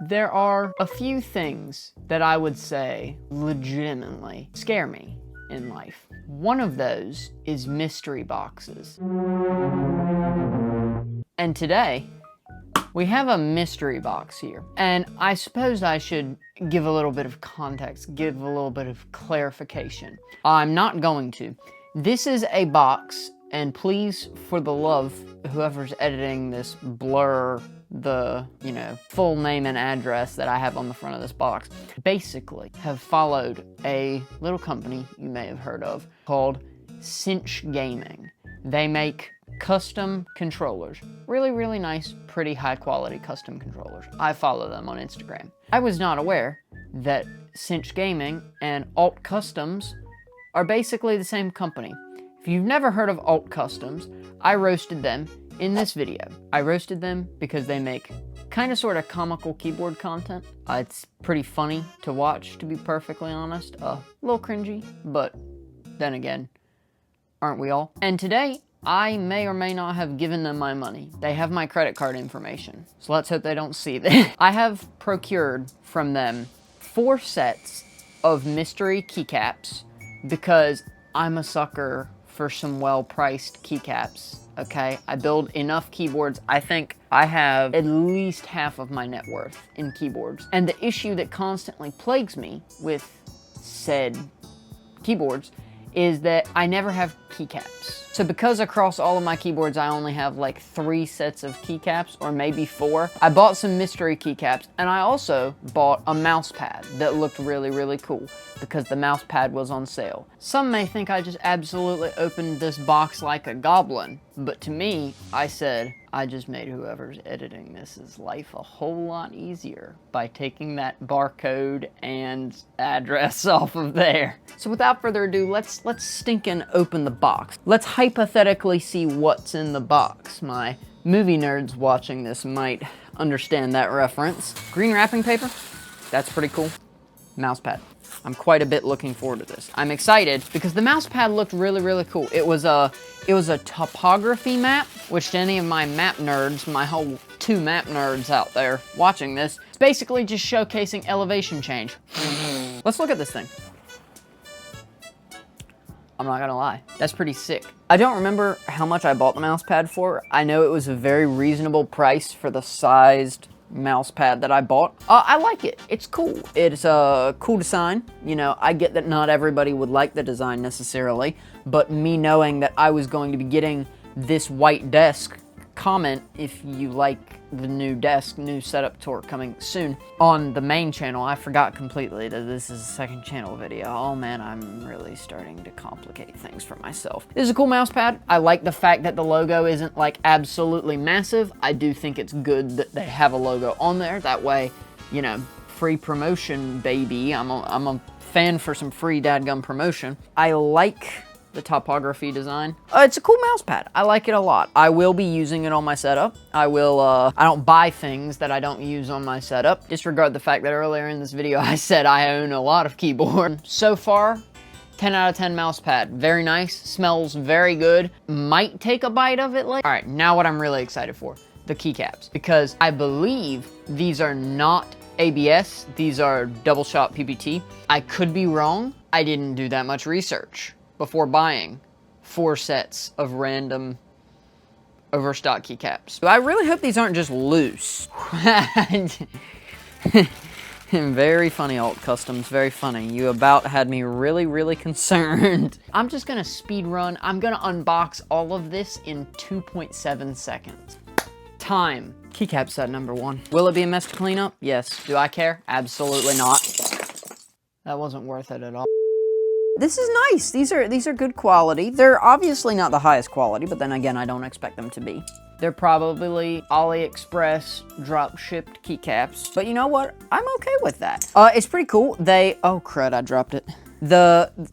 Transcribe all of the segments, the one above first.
There are a few things that I would say legitimately scare me in life. One of those is mystery boxes. And today, we have a mystery box here. And I suppose I should give a little bit of context, give a little bit of clarification. I'm not going to. This is a box, and please, for the love, whoever's editing this, blur the, full name and address that I have on the front of this box. Basically, have followed a little company you may have heard of called Cinch Gaming. They make custom controllers. Really, really nice, pretty high quality custom controllers. I follow them on Instagram. I was not aware that Cinch Gaming and Alt Customs are basically the same company. If you've never heard of Alt Customs, I roasted them in this video. I roasted them because they make kind of sort of comical keyboard content. It's pretty funny to watch, to be perfectly honest. A little cringy, but then again, aren't we all? And today, I may or may not have given them my money. They have my credit card information, so let's hope they don't see that. I have procured from them 4 sets of mystery keycaps because I'm a sucker for some well-priced keycaps, okay? I build enough keyboards. I think I have at least half of my net worth in keyboards. And the issue that constantly plagues me with said keyboards is that I never have keycaps. So because across all of my keyboards I only have like 3 sets of keycaps, or maybe 4, I bought some mystery keycaps, and I also bought a mouse pad that looked really, really cool because the mouse pad was on sale. Some may think I just absolutely opened this box like a goblin, but to me, I said, I just made whoever's editing this's life a whole lot easier by taking that barcode and address off of there. So without further ado, let's stinkin' open the box. Let's hypothetically see what's in the box. My movie nerds watching this might understand that reference. Green wrapping paper, that's pretty cool. Mouse pad. I'm quite a bit looking forward to this. I'm excited because the mouse pad looked really, really cool. It was a topography map, which to any of my map nerds, my whole 2 map nerds out there watching this, it's basically just showcasing elevation change. Let's look at this thing. I'm not gonna lie, that's pretty sick. I don't remember how much I bought the mouse pad for. I know it was a very reasonable price for the sized mouse pad that I bought. I like it. It's cool. It's a cool design. I get that not everybody would like the design necessarily, but me knowing that I was going to be getting this white desk, comment if you like the new desk, new setup tour coming soon on the main channel. I forgot completely that this is a second channel video. Oh man, I'm really starting to complicate things for myself. This is a cool mouse pad. I like the fact that the logo isn't like absolutely massive. I do think it's good that they have a logo on there. That way, free promotion, baby. I'm a fan for some free dadgum promotion. I like the topography design. It's a cool mouse pad. I like it a lot. I will be using it on my setup. I don't buy things that I don't use on my setup. Disregard the fact that earlier in this video I said I own a lot of keyboard. So far, 10 out of 10 mouse pad. Very nice, smells very good. Might take a bite of it later. All right, now what I'm really excited for, the keycaps, because I believe these are not ABS, these are double shot PBT. I could be wrong. I didn't do that much research before buying 4 sets of random overstock keycaps. I really hope these aren't just loose. Very funny, Alt Customs, very funny. You about had me really, really concerned. I'm just gonna speed run. I'm gonna unbox all of this in 2.7 seconds. Time. Keycap set number 1. Will it be a mess to clean up? Yes. Do I care? Absolutely not. That wasn't worth it at all. This is nice. These are good quality. They're obviously not the highest quality, but then again, I don't expect them to be. They're probably AliExpress drop-shipped keycaps, but you know what? I'm okay with that. It's pretty cool. Oh crud, I dropped it.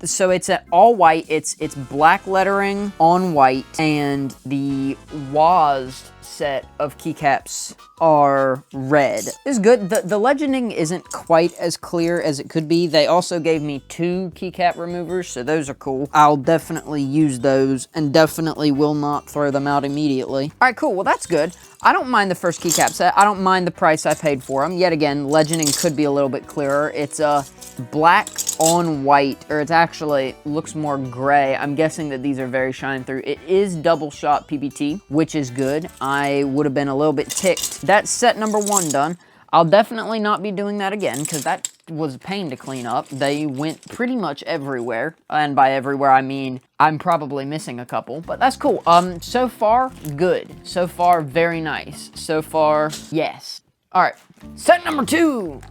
So it's all white. It's black lettering on white, and the WASD set of keycaps are red. It's good. The legending isn't quite as clear as it could be. They also gave me 2 keycap removers, so those are cool. I'll definitely use those and definitely will not throw them out immediately. All right, cool. Well, that's good. I don't mind the first keycap set. I don't mind the price I paid for them. Yet again, legending could be a little bit clearer. It's a black on white, or it's actually looks more gray. I'm guessing that these are very shine through. It is double shot PBT, which is good. I would have been a little bit ticked. That's set number 1 done. I'll definitely not be doing that again because that was a pain to clean up. They went pretty much everywhere. And by everywhere, I mean, I'm probably missing a couple, but that's cool. So far, good. So far, very nice. So far, yes. All right, set number 2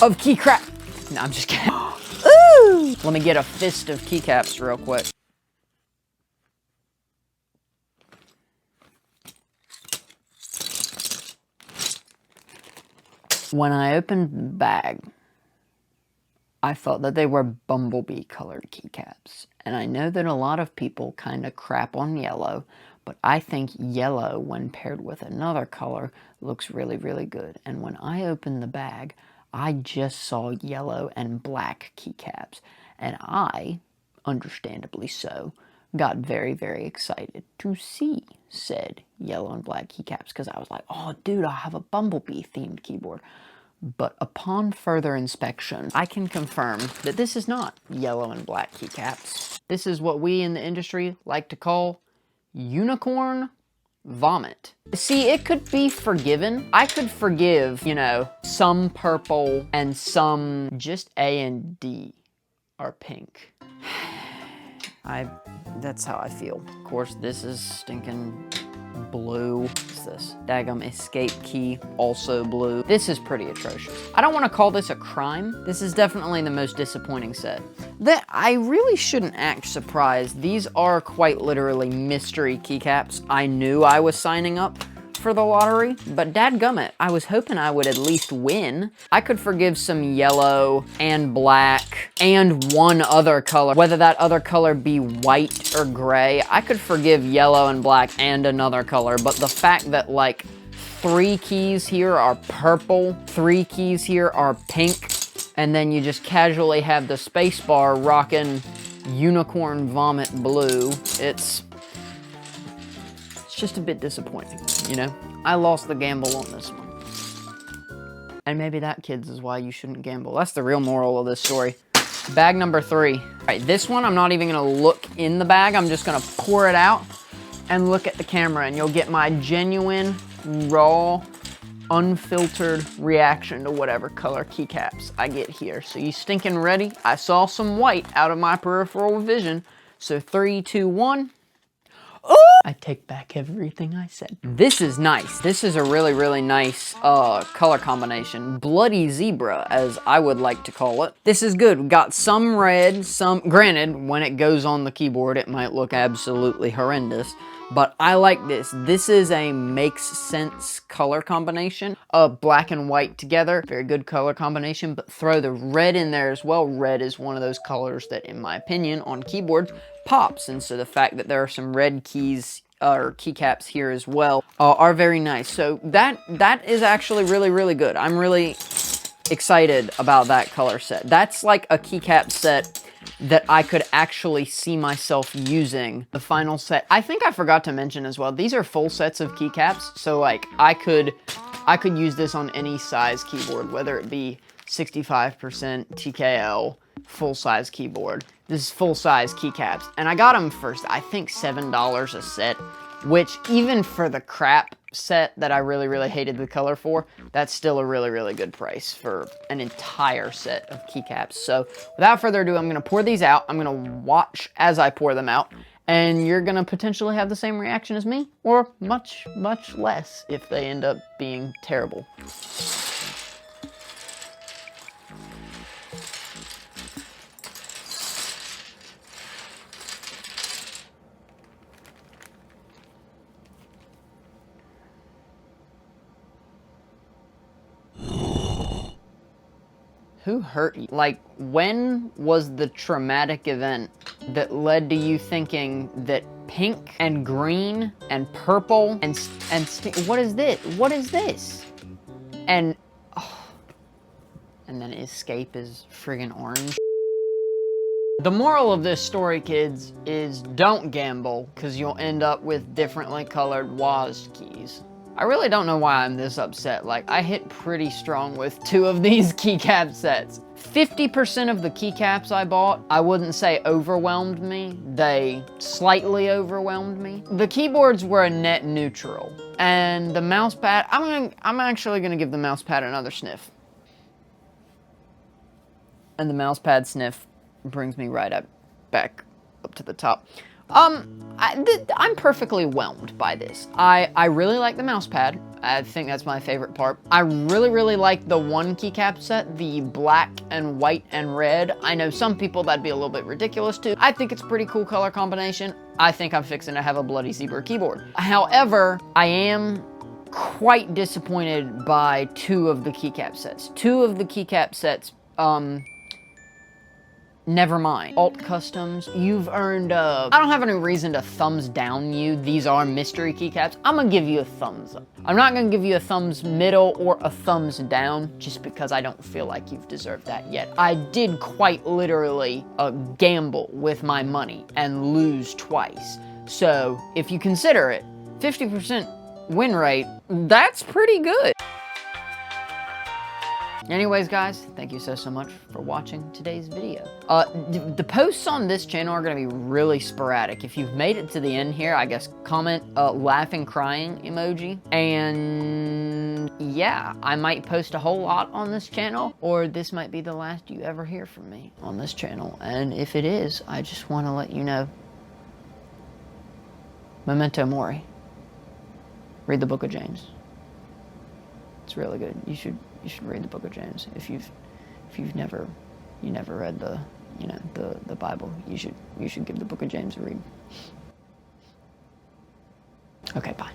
of keycap. No, I'm just kidding. Ooh! Let me get a fist of keycaps real quick. When I opened the bag, I thought that they were bumblebee colored keycaps. And I know that a lot of people kind of crap on yellow, but I think yellow, when paired with another color, looks really, really good. And when I opened the bag, I just saw yellow and black keycaps. And I, understandably so, got very, very excited to see said yellow and black keycaps because I was like, oh, dude, I have a bumblebee themed keyboard. But upon further inspection, I can confirm that this is not yellow and black keycaps. This is what we in the industry like to call unicorn vomit. See, it could be forgiven. I could forgive, you know, some purple and some just A and D are pink. That's how I feel. Of course, this is stinking blue. What's this? Daggum escape key, also blue. This is pretty atrocious. I don't want to call this a crime. This is definitely the most disappointing set. That I really shouldn't act surprised. These are quite literally mystery keycaps. I knew I was signing up for the lottery, but dadgummit, I was hoping I would at least win. I could forgive some yellow and black and one other color, whether that other color be white or gray. I could forgive yellow and black and another color, but the fact that like 3 keys here are purple, 3 keys here are pink, and then you just casually have the space bar rocking unicorn vomit blue, it's just a bit disappointing, you know? I lost the gamble on this one. And maybe that, kids, is why you shouldn't gamble. That's the real moral of this story. Bag number 3. All right, this one, I'm not even gonna look in the bag. I'm just gonna pour it out and look at the camera, and you'll get my genuine, raw, unfiltered reaction to whatever color keycaps I get here. So you stinking ready? I saw some white out of my peripheral vision. So 3, 2, 1. Oh! I take back everything I said. This is nice. This is a really, really nice color combination. Bloody zebra, as I would like to call it. This is good. We got some red, some... Granted, when it goes on the keyboard, it might look absolutely horrendous. But I like this. This is a makes sense color combination of black and white together. Very good color combination, but throw the red in there as well. Red is one of those colors that, in my opinion, on keyboards, pops. And so the fact that there are some red keys or keycaps here as well are very nice. So that is actually really, really good. I'm really excited about that color set. That's like a keycap set that I could actually see myself using. The final set, I think I forgot to mention as well, these are full sets of keycaps, so like I could use this on any size keyboard, whether it be 65% TKL, full size keyboard. This is full size keycaps, and I got them for, I think, $7 a set, which even for the crap set that I really, really hated the color for, that's still a really, really good price for an entire set of keycaps. So without further ado, I'm gonna pour these out. I'm gonna watch as I pour them out, and you're gonna potentially have the same reaction as me, or much, much less if they end up being terrible. Who hurt you? Like, when was the traumatic event that led to you thinking that pink and green and purple and what is this? What is this? And, oh, and then escape is friggin' orange. The moral of this story, kids, is don't gamble, because you'll end up with differently colored WASD keys. I really don't know why I'm this upset. Like, I hit pretty strong with 2 of these keycap sets. 50% of the keycaps I bought, I wouldn't say overwhelmed me. They slightly overwhelmed me. The keyboards were a net neutral. And the mouse pad, I'm actually gonna give the mouse pad another sniff. And the mouse pad sniff brings me right back up to the top. I'm perfectly whelmed by this. I really like the mouse pad. I think that's my favorite part. I really like the one keycap set, the black and white and red. I know some people that'd be a little bit ridiculous too. I think it's a pretty cool color combination. I think I'm fixing to have a bloody zebra keyboard. However, I am quite disappointed by 2 of the keycap sets. 2 of the keycap sets, never mind. Alt Customs, you've earned I don't have any reason to thumbs down you. These are mystery keycaps. I'm gonna give you a thumbs up. I'm not gonna give you a thumbs middle or a thumbs down just because I don't feel like you've deserved that yet. I did quite literally gamble with my money and lose twice. So if you consider it, 50% win rate, that's pretty good. Anyways, guys, thank you so much for watching today's video. The posts on this channel are gonna be really sporadic. If you've made it to the end here, I guess comment laughing, crying emoji. And yeah, I might post a whole lot on this channel, or this might be the last you ever hear from me on this channel. And if it is, I just wanna let you know, memento mori. Read the book of James. It's really good. You should read the book of James. If you've never read the Bible, you should give the book of James a read. Okay, bye.